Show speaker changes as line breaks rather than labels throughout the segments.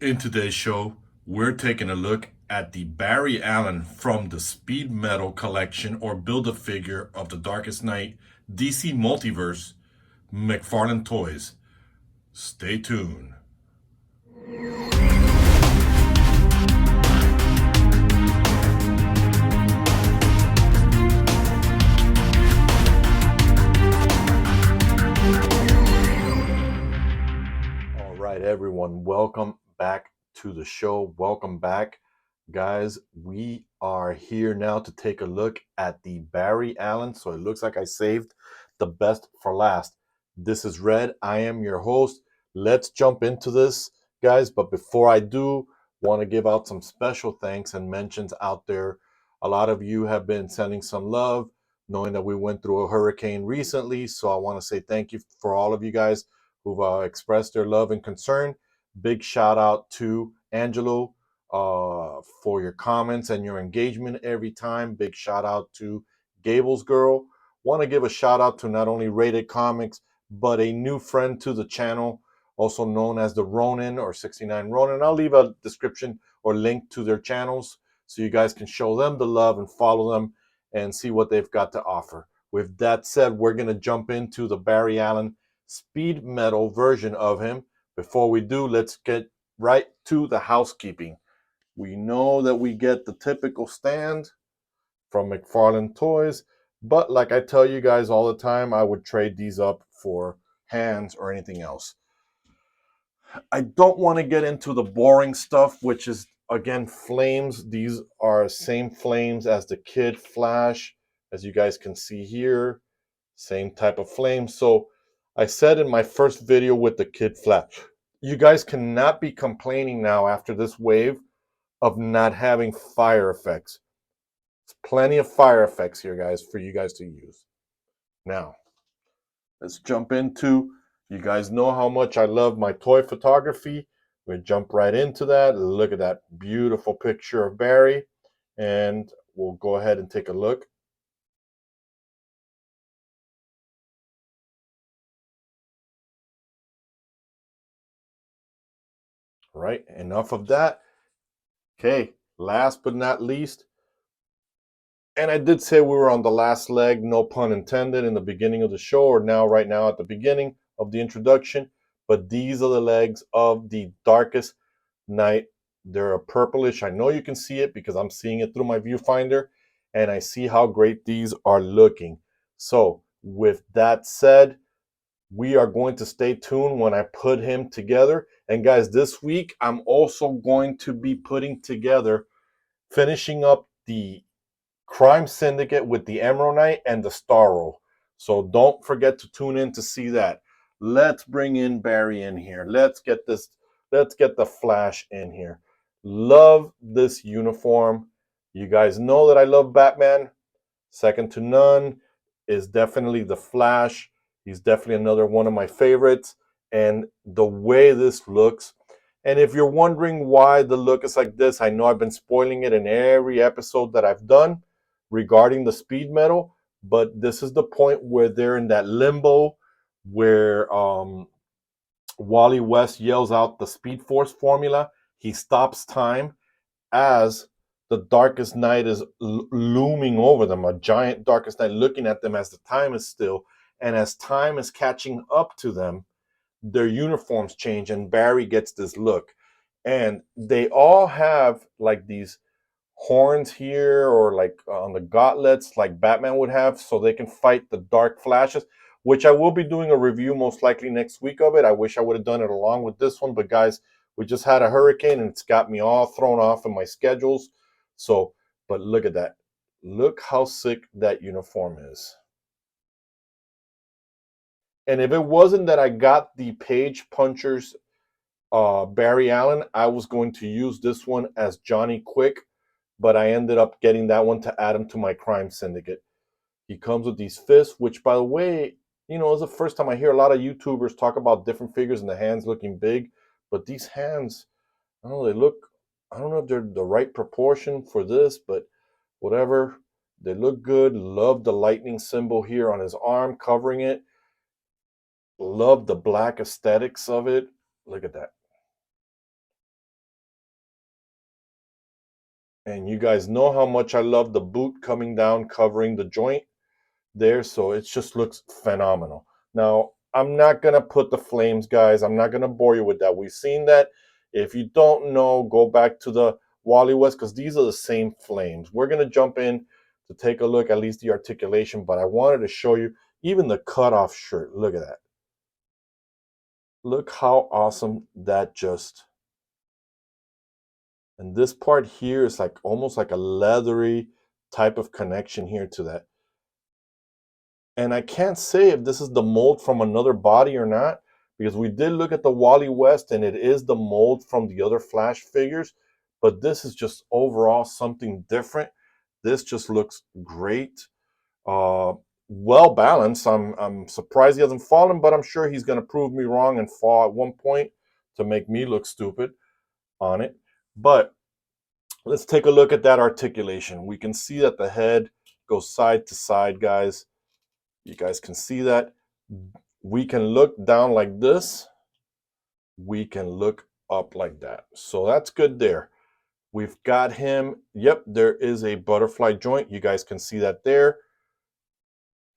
In today's show, we're taking a look at the Barry Allen from the Speed Metal collection or Build-A-Figure of the Darkest Knight DC Multiverse McFarlane Toys. Stay tuned. All right, everyone, welcome back to the show. Welcome back, guys. We are here now to take a look at the Barry Allen. So it looks like I saved the best for last. This is Red. I am your host. Let's jump into this, guys. But before I do, want to give out some special thanks and mentions out there. A lot of you have been sending some love, knowing that we went through a hurricane recently. So I want to say thank you for all of you guys who've expressed their love and concern. Big shout out to Angelo for your comments and your engagement every time. Big shout out to Gable's Girl. Want to give a shout out to not only Rated Comics, but a new friend to the channel, also known as the Ronin or 69 Ronin. I'll leave a description or link to their channels so you guys can show them the love and follow them and see what they've got to offer. With that said, we're going to jump into the Barry Allen speed metal version of him. Before we do, let's get right to the housekeeping. We know that we get the typical stand from McFarlane Toys, but like I tell you guys all the time, I would trade these up for hands or anything else. I don't want to get into the boring stuff, which is again flames. These are same flames as the Kid Flash, as you guys can see here. Same type of flame. So I said in my first video with the Kid Flash, you guys cannot be complaining now after this wave of not having fire effects. There's plenty of fire effects here, guys, for you guys to use. Now, let's jump into, you guys know how much I love my toy photography. We'll jump right into that. Look at that beautiful picture of Barry. And we'll go ahead and take a look. All right, enough of that. Okay, last but not least, and I did say we were on the last leg, no pun intended, in the beginning of the show, or now, right now, at the beginning of the introduction. But these are the legs of the Darkest Knight. They're a purplish. I know you can see it because I'm seeing it through my viewfinder, and I see how great these are looking. So, with that said, we are going to stay tuned when I put him together. And guys, this week, I'm also going to be putting together, finishing up the Crime Syndicate with the Emerald Knight and the Starro. So don't forget to tune in to see that. Let's bring in Barry in here. Let's get this. Let's get the Flash in here. Love this uniform. You guys know that I love Batman. Second to none is definitely the Flash. He's definitely another one of my favorites. And the way this looks, and if you're wondering why the look is like this, I know I've been spoiling it in every episode that I've done regarding the speed metal, but this is the point where they're in that limbo where Wally West yells out the Speed Force formula. He stops time as the Darkest Night is looming over them, a giant Darkest Night looking at them as the time is still. And as time is catching up to them, their uniforms change and Barry gets this look. And they all have like these horns here or like on the gauntlets like Batman would have so they can fight the dark flashes, which I will be doing a review most likely next week of it. I wish I would have done it along with this one, but guys, we just had a hurricane and it's got me all thrown off in my schedules. So, but look at that. Look how sick that uniform is. And if it wasn't that I got the Page Punchers Barry Allen, I was going to use this one as Johnny Quick, but I ended up getting that one to add him to my Crime Syndicate. He comes with these fists, which, by the way, you know, it's the first time I hear a lot of YouTubers talk about different figures and the hands looking big, but these hands, I don't know, they look, I don't know if they're the right proportion for this, but whatever. They look good. Love the lightning symbol here on his arm covering it. Love the black aesthetics of it. Look at that. And you guys know how much I love the boot coming down, covering the joint there. So it just looks phenomenal. Now, I'm not going to put the flames, guys. I'm not going to bore you with that. We've seen that. If you don't know, go back to the Wally West, because these are the same flames. We're going to jump in to take a look, at least the articulation, but I wanted to show you even the cutoff shirt. Look at that. Look how awesome that just... And this part here is like almost like a leathery type of connection here to that. And I can't say if this is the mold from another body or not, because we did look at the Wally West and it is the mold from the other Flash figures, but this is just overall something different. This just looks great. Well balanced. I'm surprised he hasn't fallen, but I'm sure he's going to prove me wrong and fall at one point to make me look stupid on it. But let's take a look at that articulation. We can see that the head goes side to side, guys. You guys can see that. We can look down like this. We can look up like that. So that's good there. We've got him. Yep, there is a butterfly joint. You guys can see that there.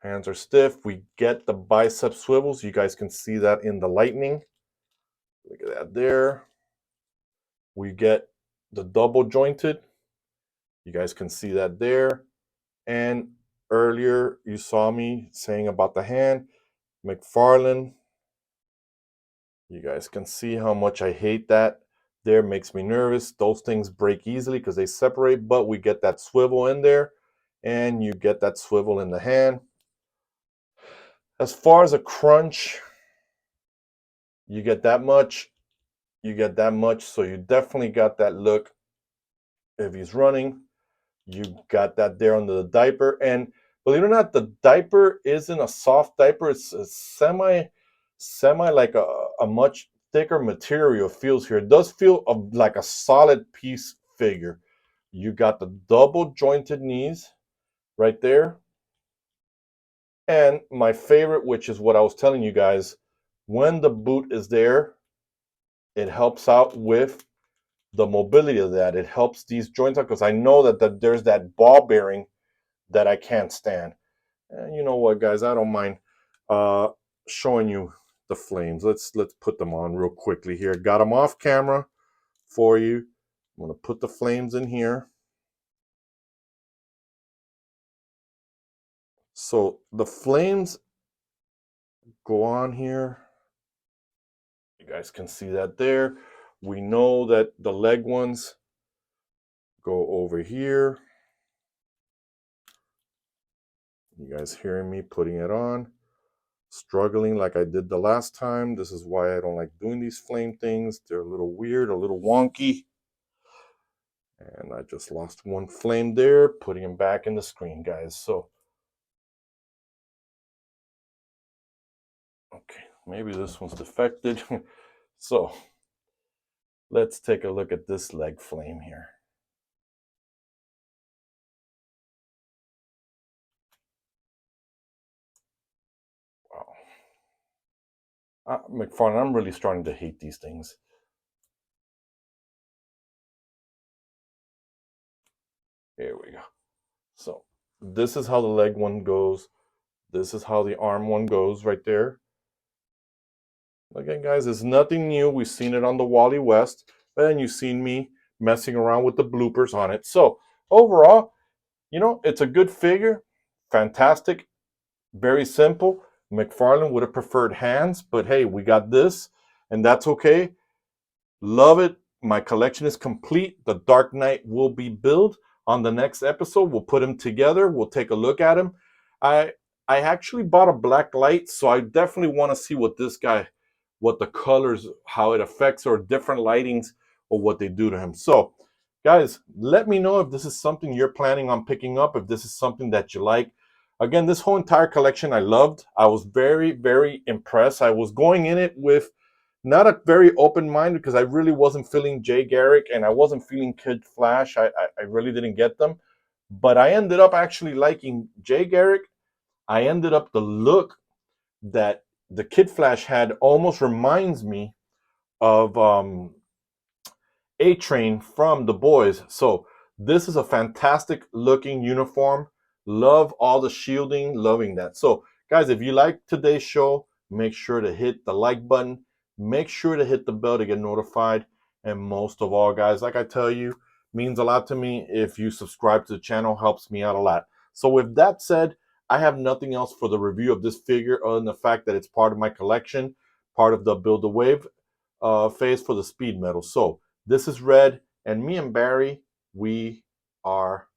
Hands are stiff. We get the bicep swivels. You guys can see that in the lightning. Look at that there. We get the double jointed. You guys can see that there. And earlier you saw me saying about the hand, McFarlane. You guys can see how much I hate that. There makes me nervous. Those things break easily because they separate, but we get that swivel in there and you get that swivel in the hand. As far as a crunch, you get that much, you get that much. So you definitely got that look if he's running. You got that there under the diaper. And believe it or not, the diaper isn't a soft diaper. It's a semi like a much thicker material feels here. It does feel like a solid piece figure. You got the double jointed knees right there. And my favorite, which is what I was telling you guys, when the boot is there, it helps out with the mobility of that. It helps these joints out because I know that there's that ball bearing that I can't stand. And you know what, guys, I don't mind showing you the flames. Let's put them on real quickly here. Got them off camera for you. I'm going to put the flames in here. So the flames go on here. You guys can see that there. We know that the leg ones go over here. You guys hearing me putting it on? Struggling like I did the last time. This is why I don't like doing these flame things. They're a little weird, a little wonky. And I just lost one flame there, putting him back in the screen, guys. So, okay, maybe this one's defected. So, let's take a look at this leg flame here. Wow. McFarlane, I'm really starting to hate these things. Here we go. So, this is how the leg one goes. This is how the arm one goes right there. Again, guys, it's nothing new. We've seen it on the Wally West, and you've seen me messing around with the bloopers on it. So, overall, you know, it's a good figure. Fantastic. Very simple. McFarlane would have preferred hands, but hey, we got this, and that's okay. Love it. My collection is complete. The Dark Knight will be built on the next episode. We'll put them together. We'll take a look at him. I actually bought a black light, so I definitely want to see what this guy, what the colors, how it affects, or different lightings, or what they do to him. So, guys, let me know if this is something you're planning on picking up, if this is something that you like. Again, this whole entire collection I loved. I was very, very impressed. I was going in it with not a very open mind because I really wasn't feeling Jay Garrick and I wasn't feeling Kid Flash. I really didn't get them. But I ended up actually liking Jay Garrick. I ended up the look that the Kid Flash had almost reminds me of A-Train from The Boys. So This is a fantastic looking uniform. Love all the shielding, loving that. So guys, if you like today's show, make sure to hit the like button, make sure to hit the bell to get notified. And most of all, guys, like I tell you, means a lot to me. If you subscribe to the channel, helps me out a lot. So with that said, I have nothing else for the review of this figure other than the fact that it's part of my collection, part of the Build a Wave phase for the speed metal. So this is Red, and me and Barry, we are